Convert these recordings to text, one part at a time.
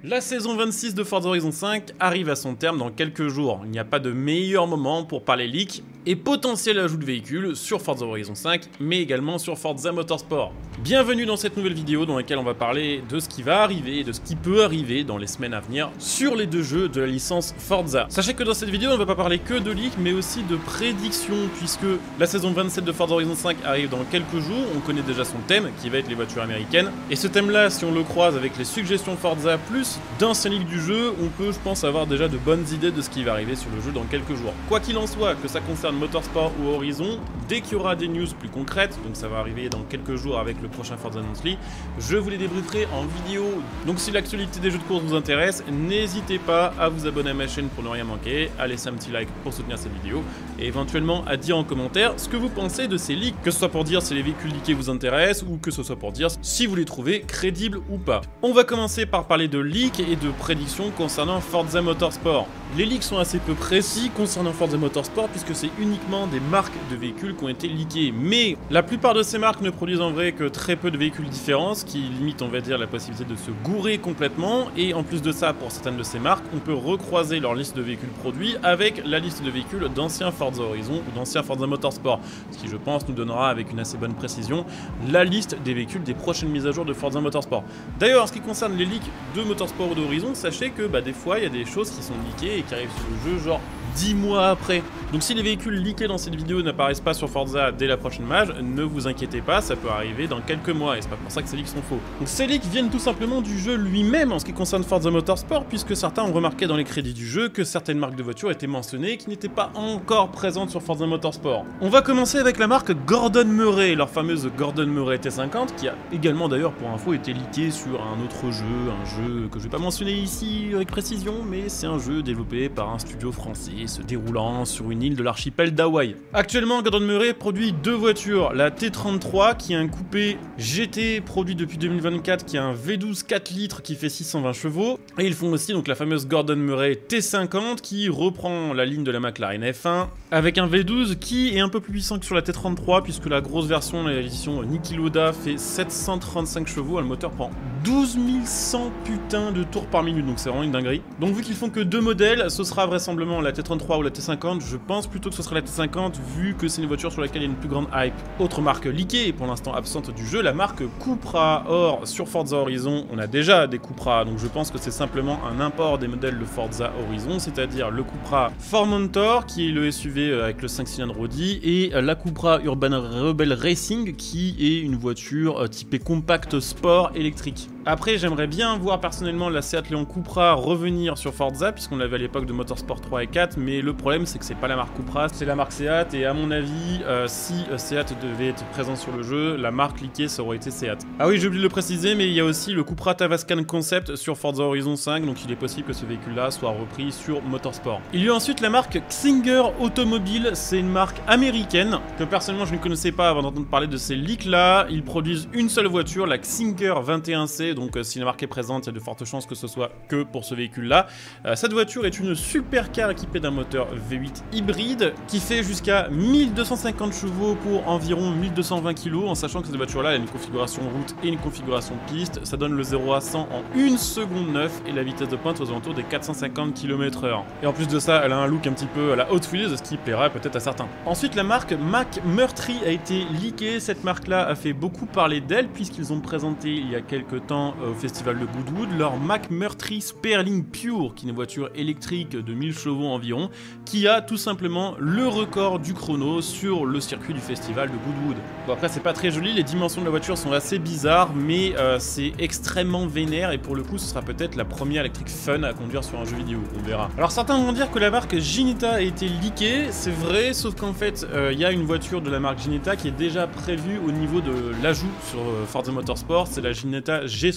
La saison 26 de Forza Horizon 5 arrive à son terme dans quelques jours. Il n'y a pas de meilleur moment pour parler leak et potentiel ajout de véhicules sur Forza Horizon 5, mais également sur Forza Motorsport. Bienvenue dans cette nouvelle vidéo dans laquelle on va parler de ce qui va arriver et de ce qui peut arriver dans les semaines à venir sur les deux jeux de la licence Forza. Sachez que dans cette vidéo, on ne va pas parler que de leak, mais aussi de prédictions, puisque la saison 27 de Forza Horizon 5 arrive dans quelques jours. On connaît déjà son thème, qui va être les voitures américaines. Et ce thème-là, si on le croise avec les suggestions Forza plus d'anciens leaks du jeu, on peut, je pense, avoir déjà de bonnes idées de ce qui va arriver sur le jeu dans quelques jours. Quoi qu'il en soit, que ça concerne Motorsport ou Horizon, dès qu'il y aura des news plus concrètes, donc ça va arriver dans quelques jours avec le prochain Forza Monthly, je vous les débrieferai en vidéo. Donc si l'actualité des jeux de course vous intéresse, n'hésitez pas à vous abonner à ma chaîne pour ne rien manquer, à laisser un petit like pour soutenir cette vidéo, et éventuellement à dire en commentaire ce que vous pensez de ces leaks, que ce soit pour dire si les véhicules leakés vous intéressent, ou que ce soit pour dire si vous les trouvez crédibles ou pas. On va commencer par parler de leaks et de prédictions concernant Forza Motorsport. Les leaks sont assez peu précis concernant Forza Motorsport puisque c'est uniquement des marques de véhicules qui ont été leakées. Mais la plupart de ces marques ne produisent en vrai que très peu de véhicules différents, ce qui limite, on va dire, la possibilité de se gourer complètement. Et en plus de ça, pour certaines de ces marques, on peut recroiser leur liste de véhicules produits avec la liste de véhicules d'anciens Forza Horizon ou d'anciens Forza Motorsport. Ce qui, je pense, nous donnera avec une assez bonne précision la liste des véhicules des prochaines mises à jour de Forza Motorsport. D'ailleurs, en ce qui concerne les leaks de Motorsport ou d'Horizon, sachez que des fois, il y a des choses qui sont leakées et qui arrivent sur le jeu genre 10 mois après. Donc si les véhicules leakés dans cette vidéo n'apparaissent pas sur Forza dès la prochaine mage, ne vous inquiétez pas, ça peut arriver dans quelques mois et c'est pas pour ça que ces leaks sont faux. Donc ces leaks viennent tout simplement du jeu lui-même en ce qui concerne Forza Motorsport, puisque certains ont remarqué dans les crédits du jeu que certaines marques de voitures étaient mentionnées qui n'étaient pas encore présentes sur Forza Motorsport. On va commencer avec la marque Gordon Murray, leur fameuse Gordon Murray T50, qui a également d'ailleurs pour info été leaké sur un autre jeu, un jeu que je vais pas mentionner ici avec précision, mais c'est un jeu développé par un studio français se déroulant sur une île de l'archipel d'Hawaï. Actuellement, Gordon Murray produit deux voitures, la T33 qui est un coupé GT produit depuis 2024 qui a un V12 4 litres qui fait 620 chevaux, et ils font aussi donc la fameuse Gordon Murray T50 qui reprend la ligne de la McLaren F1 avec un V12 qui est un peu plus puissant que sur la T33 puisque la grosse version, l'édition Niki Lauda, fait 735 chevaux, le moteur prend 12 100 putains de tours par minute, donc c'est vraiment une dinguerie. Donc vu qu'ils font que deux modèles, ce sera vraisemblablement la T33 ou la T50, je pense plutôt que ce sera la T50 vu que c'est une voiture sur laquelle il y a une plus grande hype. Autre marque leakée et pour l'instant absente du jeu, la marque Cupra. Or, sur Forza Horizon, on a déjà des Cupra, donc je pense que c'est simplement un import des modèles de Forza Horizon, c'est-à-dire le Cupra Formentor qui est le SUV avec le 5 cylindres Audi et la Cupra Urban Rebel Racing qui est une voiture typée compact sport électrique. Après, j'aimerais bien voir personnellement la Seat Leon Cupra revenir sur Forza, puisqu'on l'avait à l'époque de Motorsport 3 et 4, mais le problème c'est que c'est pas la marque Cupra, c'est la marque Seat, et à mon avis, si Seat devait être présent sur le jeu, la marque leakée ça aurait été Seat. Ah oui, j'ai oublié de le préciser, mais il y a aussi le Cupra Tavascan Concept sur Forza Horizon 5, donc il est possible que ce véhicule-là soit repris sur Motorsport. Il y a ensuite la marque Xinger Automobile, c'est une marque américaine, que personnellement je ne connaissais pas avant d'entendre parler de ces leaks-là. Ils produisent une seule voiture, la Xinger 21C, donc si la marque est présente, il y a de fortes chances que ce soit que pour ce véhicule-là. Cette voiture est une supercar équipée d'un moteur V8 hybride qui fait jusqu'à 1250 chevaux pour environ 1220 kg, en sachant que cette voiture-là a une configuration route et une configuration piste. Ça donne le 0 à 100 en 1 seconde 9 et la vitesse de pointe aux alentours des 450 km/h. Et en plus de ça, elle a un look un petit peu à la Hot Wheels, ce qui plaira peut-être à certains. Ensuite, la marque McMurtry a été leakée. Cette marque-là a fait beaucoup parler d'elle puisqu'ils ont présenté il y a quelques temps au festival de Goodwood leur McMurtry Sperling Pure, qui est une voiture électrique de 1000 chevaux environ, qui a tout simplement le record du chrono sur le circuit du festival de Goodwood. Bon, après c'est pas très joli, les dimensions de la voiture sont assez bizarres, mais c'est extrêmement vénère et pour le coup ce sera peut-être la première électrique fun à conduire sur un jeu vidéo, on verra. Alors certains vont dire que la marque Ginetta a été leakée, c'est vrai, sauf qu'en fait il y a une voiture de la marque Ginetta qui est déjà prévue au niveau de l'ajout sur Forza Motorsport, c'est la Ginetta G60.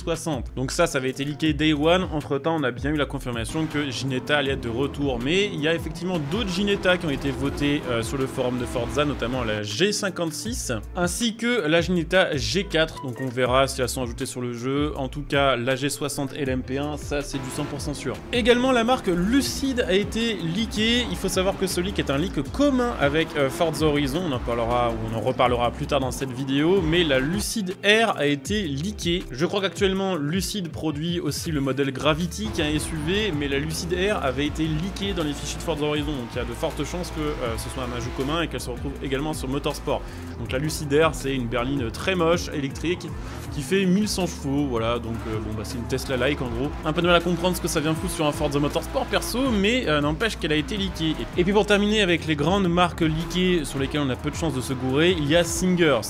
Donc ça avait été leaké Day One. Entre temps, on a bien eu la confirmation que Ginetta allait être de retour. Mais il y a effectivement d'autres Ginetta qui ont été votés sur le forum de Forza, notamment la G56 ainsi que la Ginetta G4. Donc on verra si elles sont ajoutées sur le jeu. En tout cas, la G60 et l'MP1, ça c'est du 100% sûr. Également, la marque Lucid a été leakée. Il faut savoir que ce leak est un leak commun avec Forza Horizon. On en parlera ou on en reparlera plus tard dans cette vidéo. Mais la Lucid Air a été leakée. Je crois qu'actuellement Actuellement, Lucid produit aussi le modèle Gravity qui est un SUV, mais la Lucid Air avait été leakée dans les fichiers de Forza Horizon, donc il y a de fortes chances que ce soit un ajout commun et qu'elle se retrouve également sur Motorsport. Donc la Lucid Air, c'est une berline très moche, électrique, qui fait 1100 chevaux, voilà, donc bon bah c'est une Tesla-like en gros. Un peu de mal à comprendre ce que ça vient foutre sur un Forza Motorsport perso, mais n'empêche qu'elle a été leakée. Et puis pour terminer avec les grandes marques leakées sur lesquelles on a peu de chances de se gourer, il y a Singer.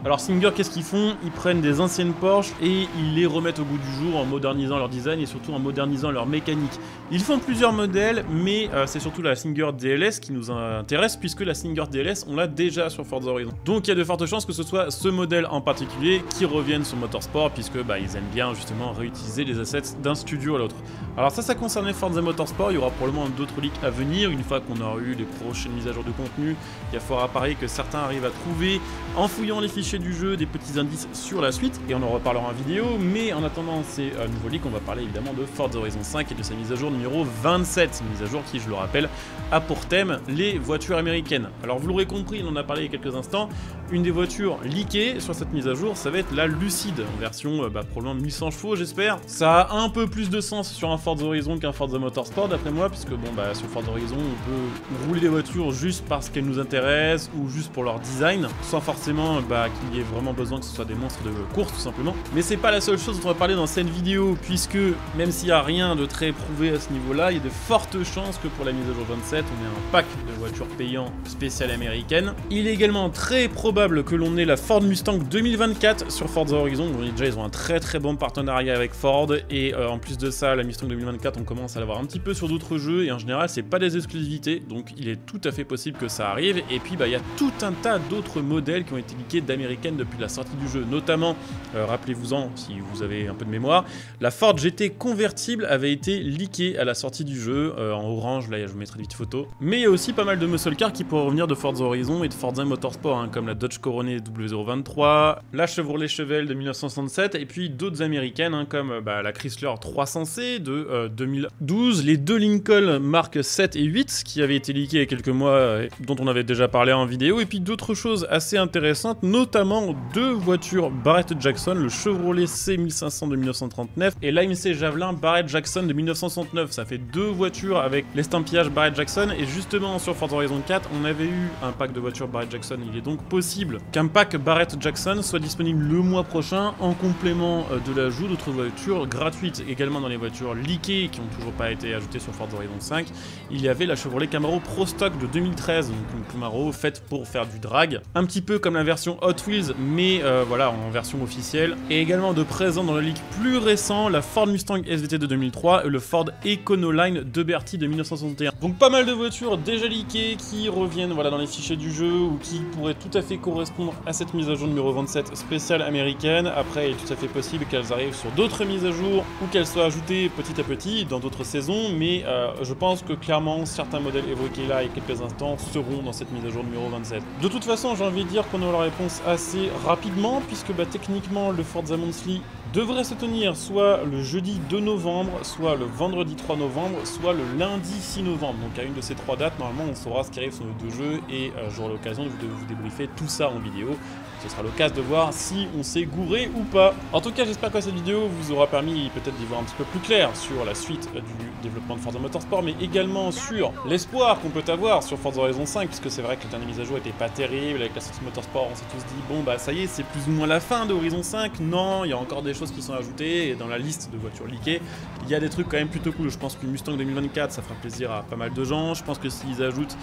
Alors Singer, qu'est-ce qu'ils font? Ils prennent des anciennes Porsche et ils les remettent au goût du jour en modernisant leur design et surtout en modernisant leur mécanique. Ils font plusieurs modèles, mais c'est surtout la Singer DLS qui nous intéresse, puisque la Singer DLS, on l'a déjà sur Forza Horizon. Donc il y a de fortes chances que ce soit ce modèle en particulier qui revienne sur Motorsport, puisque bah, ils aiment bien justement réutiliser les assets d'un studio à l'autre. Alors ça concernait Forza Motorsport, il y aura probablement d'autres leaks à venir, une fois qu'on aura eu les prochaines mises à jour de contenu. Il y a fort à parier que certains arrivent à trouver, en fouillant les fichiers du jeu, des petits indices sur la suite, et on en reparlera en vidéo, mais en attendant ces nouveaux leaks, on va parler évidemment de Forza Horizon 5 et de sa mise à jour numéro 27, une mise à jour qui, je le rappelle, a pour thème les voitures américaines. Alors vous l'aurez compris, on en a parlé il y a quelques instants, une des voitures leakées sur cette mise à jour, ça va être la Lucid, en version probablement 1100 chevaux j'espère. Ça a un peu plus de sens sur un Forza Horizon qu'un Forza Motorsport d'après moi, puisque bon bah sur Forza Horizon on peut rouler les voitures juste parce qu'elles nous intéressent ou juste pour leur design, sans forcément qu'il y ait vraiment besoin que ce soit des monstres de course tout simplement. Mais c'est pas la seule chose dont on va parler dans cette vidéo, puisque même s'il n'y a rien de très prouvé à ce niveau-là, il y a de fortes chances que pour la mise à jour 27, on ait un pack de voitures payantes spéciales américaines. Il est également très probable que l'on ait la Ford Mustang 2024 sur Forza Horizon. Bon, déjà ils ont un très bon partenariat avec Ford, et en plus de ça, la Mustang 2024 on commence à l'avoir un petit peu sur d'autres jeux, et en général c'est pas des exclusivités, donc il est tout à fait possible que ça arrive. Et puis il y a tout un tas d'autres modèles qui ont été leakés d'américaines depuis la sortie du jeu, notamment, rappelez-vous-en si vous avez un peu de mémoire, la Ford GT convertible avait été leakée à la sortie du jeu, en orange, là je vous mettrai des petites photos. Mais il y a aussi pas mal de muscle cars qui pourraient revenir de Forza Horizon et de Forza Motorsport, comme la Dodge Coronet W023, la Chevrolet Chevelle de 1967, et puis d'autres américaines, comme la Chrysler 300C de 2012, les deux Lincoln Mark 7 et 8 qui avaient été leakés il y a quelques mois, dont on avait déjà parlé en vidéo, et puis d'autres choses assez intéressantes, notamment deux voitures Barrett-Jackson, le Chevrolet C1500 de 1939 et l'AMC Javelin Barrett-Jackson de 1969. Ça fait deux voitures avec l'estampillage Barrett-Jackson, et justement sur Forza Horizon 4 on avait eu un pack de voitures Barrett-Jackson. Il est donc possible qu'un pack Barrett-Jackson soit disponible le mois prochain en complément de l'ajout d'autres voitures gratuites. Également dans les voitures leakées qui n'ont toujours pas été ajoutées sur Forza Horizon 5, il y avait la Chevrolet Camaro Pro Stock de 2013, donc une Camaro faite pour faire du drag, un petit peu comme la version Hot Wheels, mais voilà, en version officielle. Et également de présent dans le leak plus récent, la Ford Mustang SVT de 2003 et le Ford Econoline de Berthier de 1961. Donc pas mal de voitures déjà leakées qui reviennent dans les fichiers du jeu, ou qui pourraient tout à fait correspondre à cette mise à jour numéro 27 spéciale américaine. Après, il est tout à fait possible qu'elles arrivent sur d'autres mises à jour, ou qu'elles soient ajoutées petit à petit dans d'autres saisons, mais je pense que clairement certains modèles évoqués là il y a quelques instants seront dans cette mise à jour numéro 27. De toute façon, j'ai envie de dire qu'on aura la réponse assez rapidement, puisque techniquement le Forza Monthly devrait se tenir soit le jeudi 2 novembre, soit le vendredi 3 novembre, soit le lundi 6 novembre. Donc à une de ces trois dates, normalement on saura ce qui arrive sur nos deux jeux, et j'aurai l'occasion de vous débriefer tout ça en vidéo. Ce sera l'occasion de voir si on s'est gouré ou pas. En tout cas, j'espère que cette vidéo vous aura permis peut-être d'y voir un petit peu plus clair sur la suite du développement de Forza Motorsport, mais également sur l'espoir qu'on peut avoir sur Forza Horizon 5, puisque c'est vrai que la dernière mise à jour était pas terrible. Avec la sortie Motorsport, on s'est tous dit bon ça y est, c'est plus ou moins la fin de Horizon 5. Non, il y a encore des choses qui sont ajoutées, et dans la liste de voitures leakées, il y a des trucs quand même plutôt cool. Je pense qu'une Mustang 2024, ça fera plaisir à pas mal de gens. Je pense que s'ils ajoutent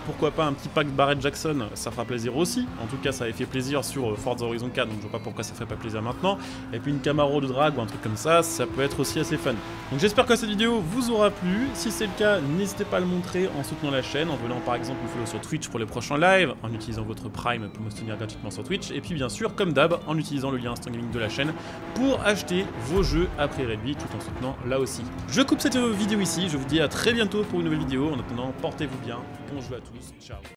pourquoi pas un petit pack Barrett-Jackson, ça fera plaisir aussi. En tout cas, ça avait fait plaisir sur Forza Horizon 4, donc je vois pas pourquoi ça ferait pas plaisir maintenant. Et puis une Camaro de drag ou un truc comme ça peut être aussi assez fun. Donc j'espère que cette vidéo vous aura plu. Si c'est le cas, n'hésitez pas à le montrer en soutenant la chaîne, en venant par exemple me follow sur Twitch pour les prochains lives, en utilisant votre Prime pour me soutenir gratuitement sur Twitch, et puis bien sûr, comme d'hab, en utilisant le lien Instant Gaming de la chaîne pour acheter vos jeux à prix réduit, tout en soutenant là aussi. Je coupe cette vidéo ici, je vous dis à très bientôt pour une nouvelle vidéo. En attendant, portez-vous bien, bon jeu à tous, ciao.